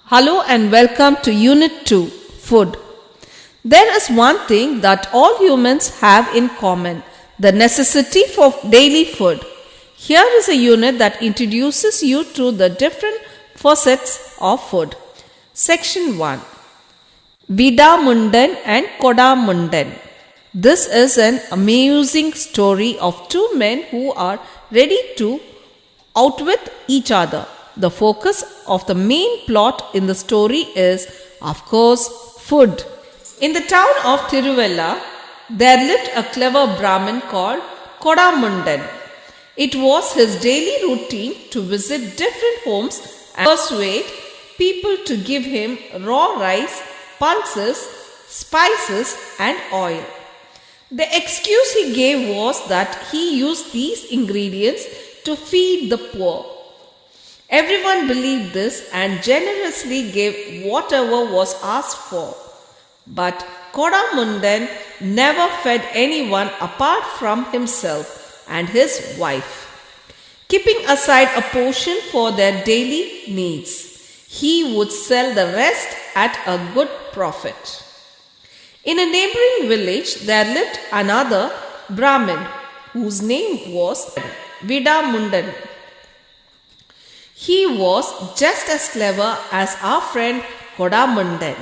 Hello and welcome to Unit 2 Food. There is one thing that all humans have in common, the necessity for daily food. Here is a unit that introduces you to the different facets of food. Section 1 Vidamundan and Kodamundan. This is an amusing story of two men who are ready to outwit each other. The focus of the main plot in the story is, of course, food. In the town of Tiruvalla, there lived a clever Brahmin called Kodamundan. It was his daily routine to visit different homes and persuade people to give him raw rice, pulses, spices, and oil. The excuse he gave was that he used these ingredients to feed the poor. Everyone believed this and generously gave whatever was asked for. But Kodamundan never fed anyone apart from himself and his wife, keeping aside a portion for their daily needs. He would sell the rest at a good profit. In a neighboring village, there lived another Brahmin whose name was Vidamundan. He was just as clever as our friend Kodamundan.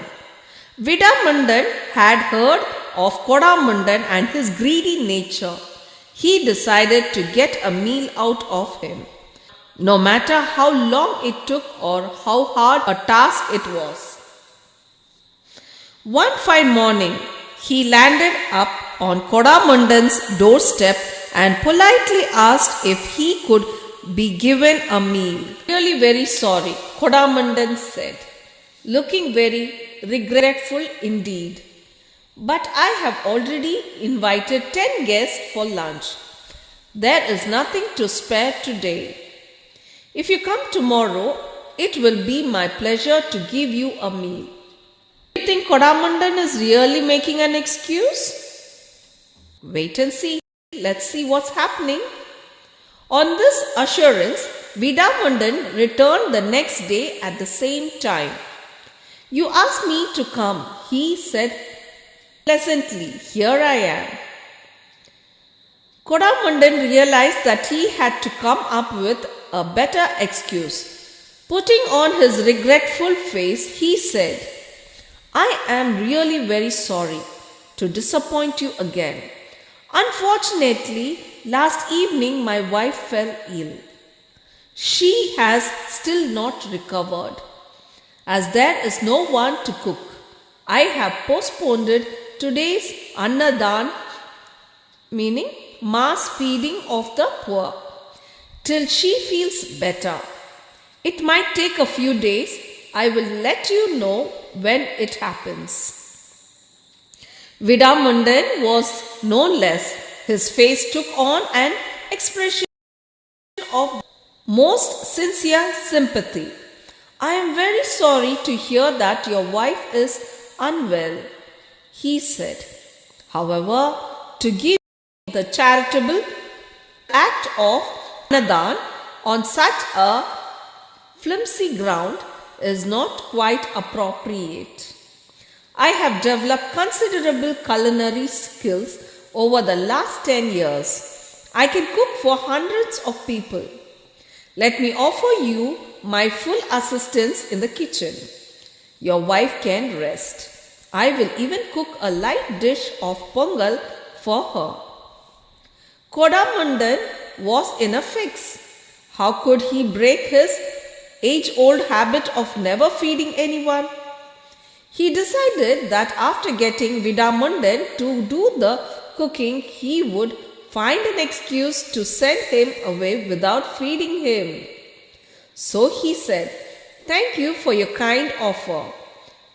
Vidamundan had heard of Kodamundan and his greedy nature. He decided to get a meal out of him, no matter how long it took or how hard a task it was. One fine morning, he landed up on Kodamundan's doorstep and politely asked if he could be given a meal. Really very sorry, Kodamundan said, looking very regretful indeed. But I have already invited 10 guests for lunch. There is nothing to spare today. If you come tomorrow, it will be my pleasure to give you a meal. Do you think Kodamundan is really making an excuse? Wait and see. Let's see what's happening. On this assurance, Vidamundan returned the next day at the same time. You asked me to come, he said pleasantly. Here I am. Kodamundan realized that he had to come up with a better excuse. Putting on his regretful face, he said, I am really very sorry to disappoint you again. Unfortunately, last evening my wife fell ill. She has still not recovered. As there is no one to cook, I have postponed today's Annadan, meaning mass feeding of the poor, till she feels better. It might take a few days. I will let you know when it happens. Vidamundan was no less. His face took on an expression of most sincere sympathy. I am very sorry to hear that your wife is unwell, he said. However, to give the charitable act of Annadan on such a flimsy ground is not quite appropriate. I have developed considerable culinary skills over the last 10 years. I can cook for hundreds of people. Let me offer you my full assistance in the kitchen. Your wife can rest. I will even cook a light dish of pongal for her. Kodamundan was in a fix. How could he break his age-old habit of never feeding anyone? He decided that after getting Vidamundan to do the cooking, he would find an excuse to send him away without feeding him. So he said, Thank you for your kind offer.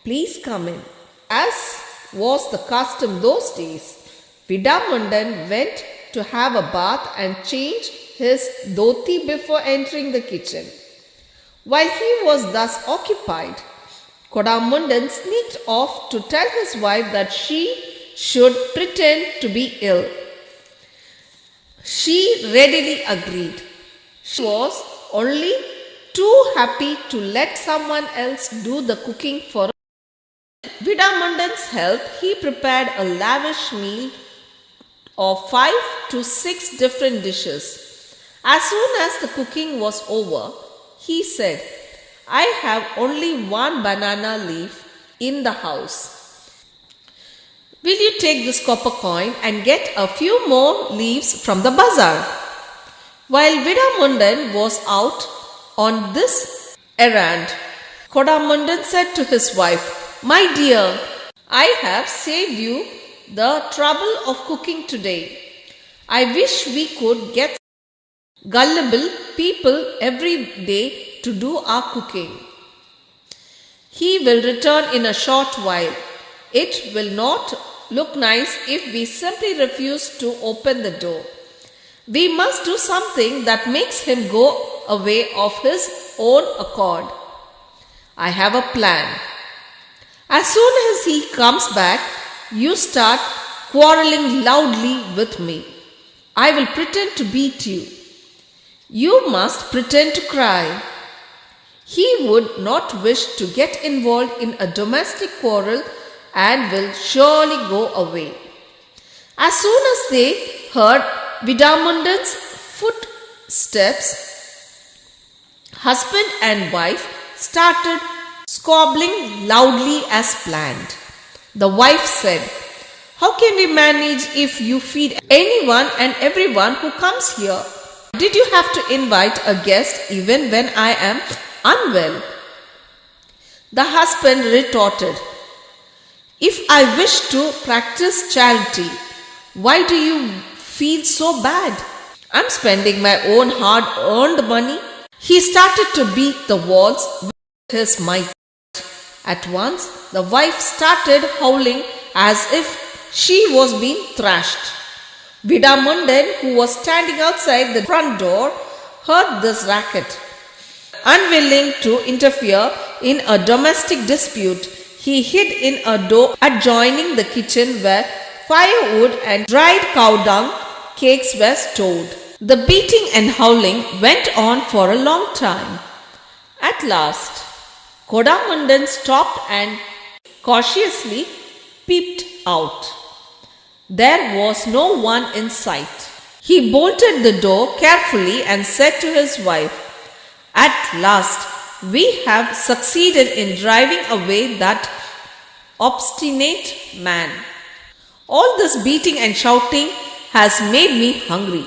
Please come in. As was the custom those days, Vidamundan went to have a bath and change his dhoti before entering the kitchen. While he was thus occupied, Kodamundan sneaked off to tell his wife that she should pretend to be ill. She readily agreed. She was only too happy to let someone else do the cooking for Vidamundan's help, he prepared a lavish meal of 5 to 6 different dishes. As soon as the cooking was over, he said, I have only one banana leaf in the house. Will you take this copper coin and get a few more leaves from the bazaar? While Vidamundan was out on this errand, Kodamundan said to his wife, My dear, I have saved you the trouble of cooking today. I wish we could get gullible people every day to do our cooking. He will return in a short while. It will not look nice if we simply refuse to open the door. We must do something that makes him go away of his own accord. I have a plan. As soon as he comes back, you start quarreling loudly with me. I will pretend to beat you. You must pretend to cry. He would not wish to get involved in a domestic quarrel and will surely go away. As soon as they heard Vidamundan's footsteps, husband and wife started squabbling loudly as planned. The wife said, How can we manage if you feed anyone and everyone who comes here? Did you have to invite a guest even when I am unwell? The husband retorted, If I wish to practice charity, why do you feel so bad? I'm spending my own hard-earned money. He started to beat the walls with his might. At once, the wife started howling as if she was being thrashed. Vidamundan, who was standing outside the front door, heard this racket. Unwilling to interfere in a domestic dispute, he hid in a door adjoining the kitchen where firewood and dried cow dung cakes were stored. The beating and howling went on for a long time. At last, Kodamundan stopped and cautiously peeped out. There was no one in sight. He bolted the door carefully and said to his wife, At last, we have succeeded in driving away that obstinate man. All this beating and shouting has made me hungry.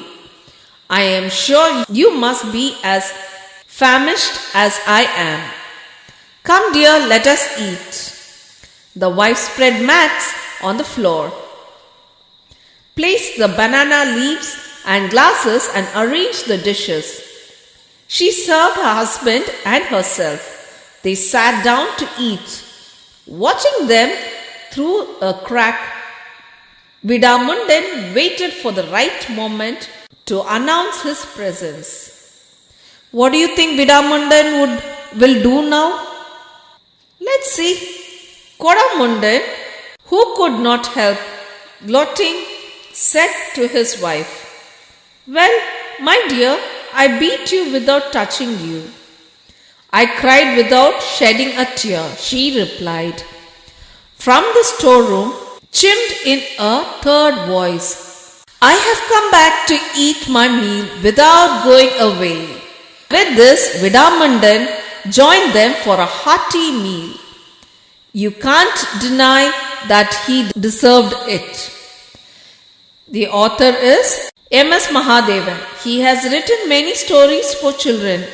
I am sure you must be as famished as I am. Come, dear, let us eat. The wife spread mats on the floor, placed the banana leaves and glasses and arranged the dishes. She served her husband and herself. They sat down to eat. Watching them through a crack, Vidamundan waited for the right moment to announce his presence. What do you think Vidamundan will do now? Let's see. Kodamundan, who could not help gloating, said to his wife, Well, my dear, I beat you without touching you. I cried without shedding a tear, she replied. From the storeroom chimed in a third voice, I have come back to eat my meal without going away. With this, Vidamundan joined them for a hearty meal. You can't deny that he deserved it. The author is M.S. Mahadevan. He has written many stories for children.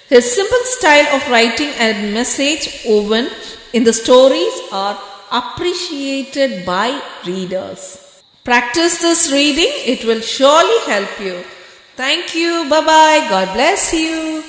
His simple style of writing and message woven in the stories are appreciated by readers. Practice this reading, it will surely help you. Thank you. Bye-bye. God bless you.